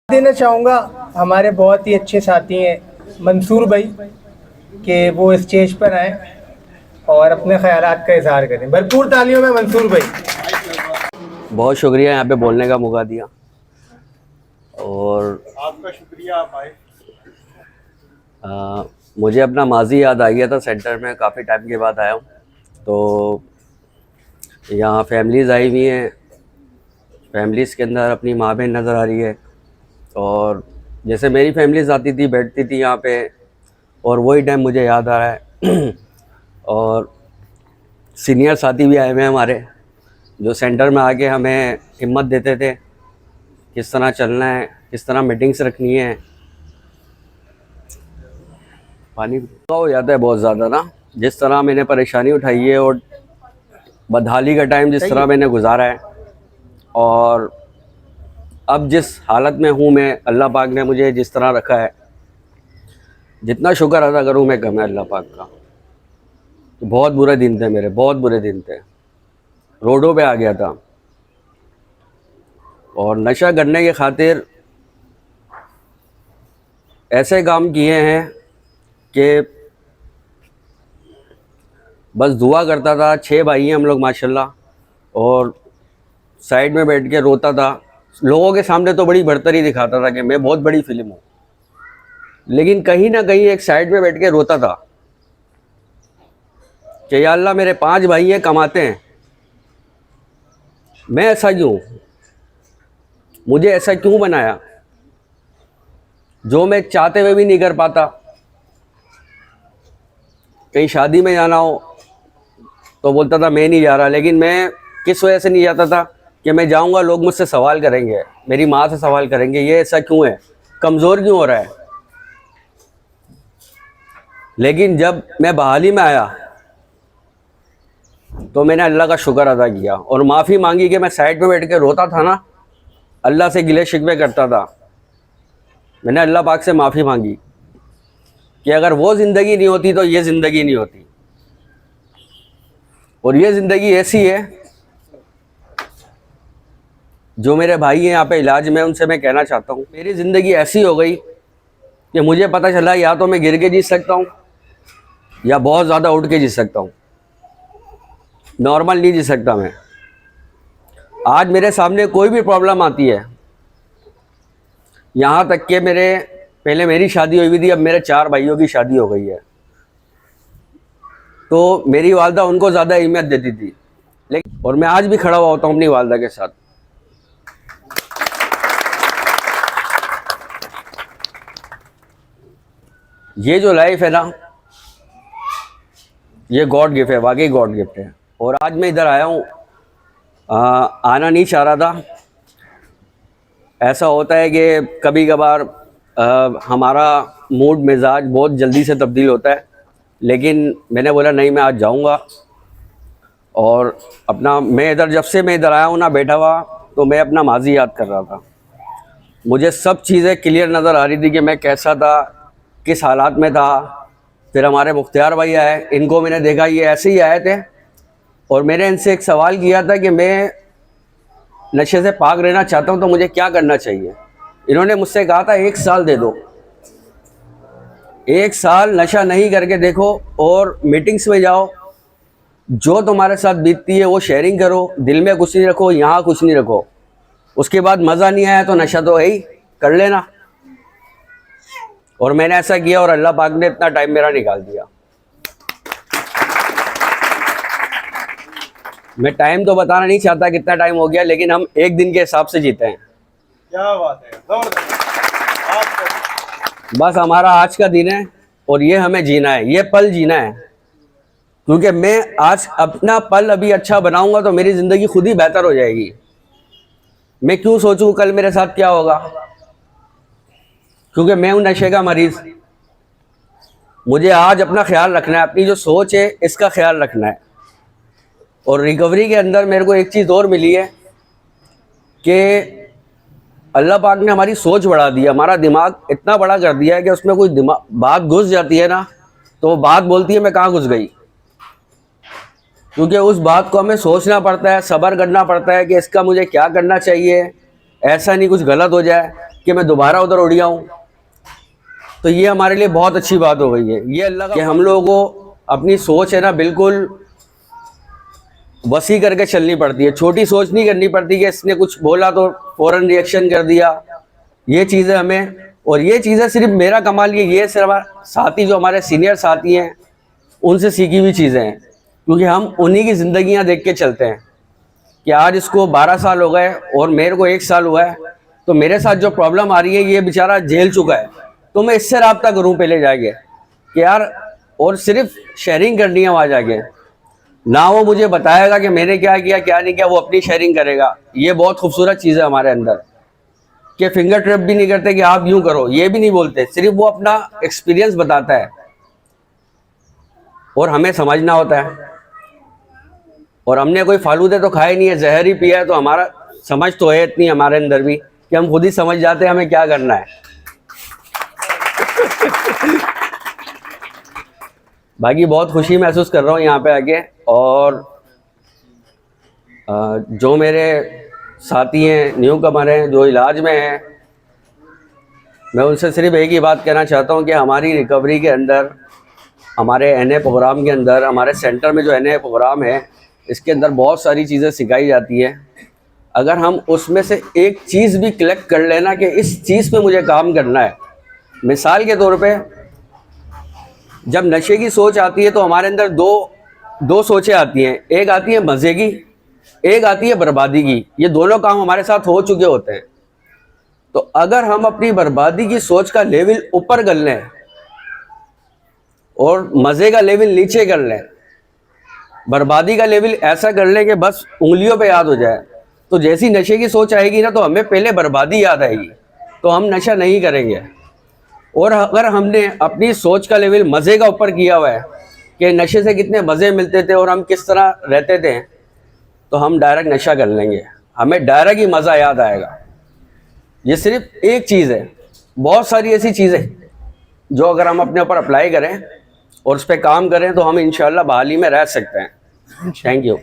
देना चाहूँगा हमारे बहुत ही अच्छे साथी हैं मंसूर भाई कि वो स्टेज पर आए और अपने ख्यालात का इजहार करें। भरपूर तालियों में मंसूर भाई। बहुत शुक्रिया यहाँ पे बोलने का मौका दिया और आपका शुक्रिया आप आए। मुझे अपना माजी याद आ गया था। सेंटर में काफ़ी टाइम के बाद आया हूँ तो यहाँ फैमिलीज़ आई हुई हैं। फैमिलीज़ के अंदर अपनी माँ बहन नज़र आ रही है और जैसे मेरी फैमिलीज़ आती थी बैठती थी यहाँ पे और वही टाइम मुझे याद आ रहा है। और सीनियर साथी भी आए हुए हैं हमारे जो सेंटर में आके हमें हिम्मत देते थे किस तरह चलना है, किस तरह मीटिंग्स रखनी है। पानी हो जाता है बहुत ज़्यादा ना, जिस तरह मैंने परेशानी उठाई है और बदहाली का टाइम जिस तरह मैंने गुजारा है और अब जिस हालत में हूँ मैं, अल्लाह पाक ने मुझे जिस तरह रखा है, जितना शुक्र अदा करूँ मैं कम है अल्लाह पाक का। तो बहुत बुरे दिन थे मेरे, बहुत बुरे दिन थे। रोडों पे आ गया था और नशा करने के खातिर ऐसे काम किए हैं कि बस दुआ करता था। 6 भाई हैं हम लोग माशाल्लाह, और साइड में बैठ के रोता था। लोगों के सामने तो बड़ी बढ़तरी दिखाता था कि मैं बहुत बड़ी फिल्म हूँ, लेकिन कहीं ना कहीं एक साइड में बैठ के रोता था कि या अल्लाह मेरे 5 भाई हैं, कमाते हैं, मैं ऐसा क्यों, मुझे ऐसा क्यों बनाया जो मैं चाहते हुए भी नहीं कर पाता। कहीं शादी में जाना हो तो बोलता था मैं नहीं जा रहा, लेकिन मैं किस वजह से नहीं जाता था कि मैं जाऊंगा लोग मुझसे सवाल करेंगे, मेरी माँ से सवाल करेंगे ये ऐसा क्यों है, कमज़ोर क्यों हो रहा है। लेकिन जब मैं बहाली में आया तो मैंने अल्लाह का शुक्र अदा किया और माफ़ी मांगी कि मैं साइड पे बैठ के रोता था ना, अल्लाह से गिले शिकवे करता था। मैंने अल्लाह पाक से माफ़ी मांगी कि अगर वो ज़िंदगी नहीं होती तो ये ज़िंदगी नहीं होती। और ये ज़िंदगी ऐसी है, जो मेरे भाई हैं यहाँ पे इलाज में, उनसे मैं कहना चाहता हूँ मेरी ज़िंदगी ऐसी हो गई कि मुझे पता चला या तो मैं गिर के जी सकता हूँ या बहुत ज़्यादा उठ के जी सकता हूँ, नॉर्मल नहीं जी सकता मैं। आज मेरे सामने कोई भी प्रॉब्लम आती है, यहाँ तक कि पहले मेरी शादी हुई थी, अब मेरे 4 भाइयों की शादी हो गई है, तो मेरी वालदा उनको ज़्यादा अहमियत देती थी, लेकिन और मैं आज भी खड़ा हुआ होता हूँ अपनी वालदा के साथ। ये जो लाइफ है ना, ये गॉड गिफ्ट है, वाकई गॉड गिफ्ट है। और आज मैं इधर आया हूँ, आना नहीं चाह रहा था। ऐसा होता है कि कभी कभार हमारा मूड मिजाज बहुत जल्दी से तब्दील होता है, लेकिन मैंने बोला नहीं, मैं आज जाऊंगा। और अपना मैं इधर आया हूँ ना बैठा हुआ, तो मैं अपना माजी याद कर रहा था। मुझे सब चीज़ें क्लियर नज़र आ रही थी कि मैं कैसा था, किस हालात में था। फिर हमारे मुख्तियार भाई आए, इनको मैंने देखा ये ऐसे ही आए थे और मैंने इनसे एक सवाल किया था कि मैं नशे से पाक रहना चाहता हूँ तो मुझे क्या करना चाहिए। इन्होंने मुझसे कहा था 1 साल दे दो, 1 साल नशा नहीं करके देखो और मीटिंग्स में जाओ, जो तुम्हारे साथ बीतती है वो शेयरिंग करो, दिल में कुछ नहीं रखो, यहाँ कुछ नहीं रखो। उसके बाद मज़ा नहीं आया तो नशा तो है ही, कर लेना। और मैंने ऐसा किया और अल्लाह पाक ने इतना टाइम मेरा निकाल दिया। मैं टाइम तो बताना नहीं चाहता कितना टाइम हो गया, लेकिन हम एक दिन के हिसाब से जीते हैं। क्या बात है, बस हमारा आज का दिन है और ये हमें जीना है, ये पल जीना है, क्योंकि मैं आज अपना पल अभी अच्छा बनाऊंगा तो मेरी ज़िंदगी खुद ही बेहतर हो जाएगी। मैं क्यों सोचूं कल मेरे साथ क्या होगा, क्योंकि मैं हूं नशे का मरीज़। मुझे आज अपना ख्याल रखना है, अपनी जो सोच है इसका ख्याल रखना है। और रिकवरी के अंदर मेरे को एक चीज़ और मिली है कि अल्लाह पाक ने हमारी सोच बढ़ा दी, हमारा दिमाग इतना बड़ा कर दिया है कि उसमें कोई बात घुस जाती है ना, तो वो बात बोलती है मैं कहाँ घुस गई, क्योंकि उस बात को हमें सोचना पड़ता है, सब्र करना पड़ता है कि इसका मुझे क्या करना चाहिए, ऐसा नहीं कुछ गलत हो जाए। कि मैं दोबारा उधर उड़ गया हूँ। तो ये हमारे लिए बहुत अच्छी बात हो गई है। ये अल्लाह कि हम लोगों को अपनी सोच है ना बिल्कुल वसी करके चलनी पड़ती है। छोटी सोच नहीं करनी पड़ती कि इसने कुछ बोला तो फ़ौरन रिएक्शन कर दिया। ये चीज़ें हमें, और ये चीज़ें सिर्फ मेरा कमाल ये सिर्फ साथी जो हमारे सीनियर साथी हैं उनसे सीखी हुई चीज़ें हैं, क्योंकि हम उन्हीं की ज़िंदगियाँ देख के चलते हैं कि आज इसको 12 साल हो गए और मेरे को 1 साल हुआ है, तो मेरे साथ जो प्रॉब्लम आ रही है ये बेचारा झेल चुका है, तो मैं इससे रब्ता करूँ पहले जाके कि यार, और सिर्फ शेयरिंग करनी है वहाँ जाके, ना वो मुझे बताएगा कि मैंने क्या किया क्या नहीं किया, वो अपनी शेयरिंग करेगा। ये बहुत खूबसूरत चीज़ है हमारे अंदर कि फिंगर ट्रैप भी नहीं करते कि आप यूँ करो, ये भी नहीं बोलते, सिर्फ वो अपना एक्सपीरियंस बताता है और हमें समझना होता है। और हमने कोई फालूदे तो खाए नहीं है, जहर ही पिया है, तो हमारा समझ तो है इतनी हमारे अंदर भी कि हम खुद ही समझ जाते हैं हमें क्या करना है। बाकी बहुत खुशी महसूस कर रहा हूँ यहाँ पे आके, और जो मेरे साथी हैं, न्यू कमर हैं, जो इलाज में हैं, मैं उनसे सिर्फ एक ही बात कहना चाहता हूँ कि हमारी रिकवरी के अंदर, हमारे NA प्रोग्राम के अंदर, हमारे सेंटर में जो NA प्रोग्राम है इसके अंदर बहुत सारी चीज़ें सिखाई जाती है। अगर हम उसमें से एक चीज़ भी कलेक्ट कर लेना कि इस चीज़ पे मुझे काम करना है, मिसाल के तौर पे जब नशे की सोच आती है तो हमारे अंदर दो सोचें आती हैं, एक आती है मज़े की, एक आती है बर्बादी की। ये दोनों काम हमारे साथ हो चुके होते हैं। तो अगर हम अपनी बर्बादी की सोच का लेवल ऊपर कर लें और मज़े का लेवल नीचे कर लें, बर्बादी का लेवल ऐसा कर लें कि बस उंगलियों पे याद हो जाए, तो जैसी नशे की सोच आएगी ना तो हमें पहले बर्बादी याद आएगी, तो हम नशा नहीं करेंगे। और अगर हमने अपनी सोच का लेवल मज़े का ऊपर किया हुआ है कि नशे से कितने मज़े मिलते थे और हम किस तरह रहते थे, तो हम डायरेक्ट नशा कर लेंगे, हमें डायरेक्ट ही मज़ा याद आएगा। ये सिर्फ एक चीज़ है, बहुत सारी ऐसी चीज़ें जो अगर हम अपने ऊपर अप्लाई करें और उस पर काम करें तो हम इंशाल्लाह बहाली में रह सकते हैं। Thank you.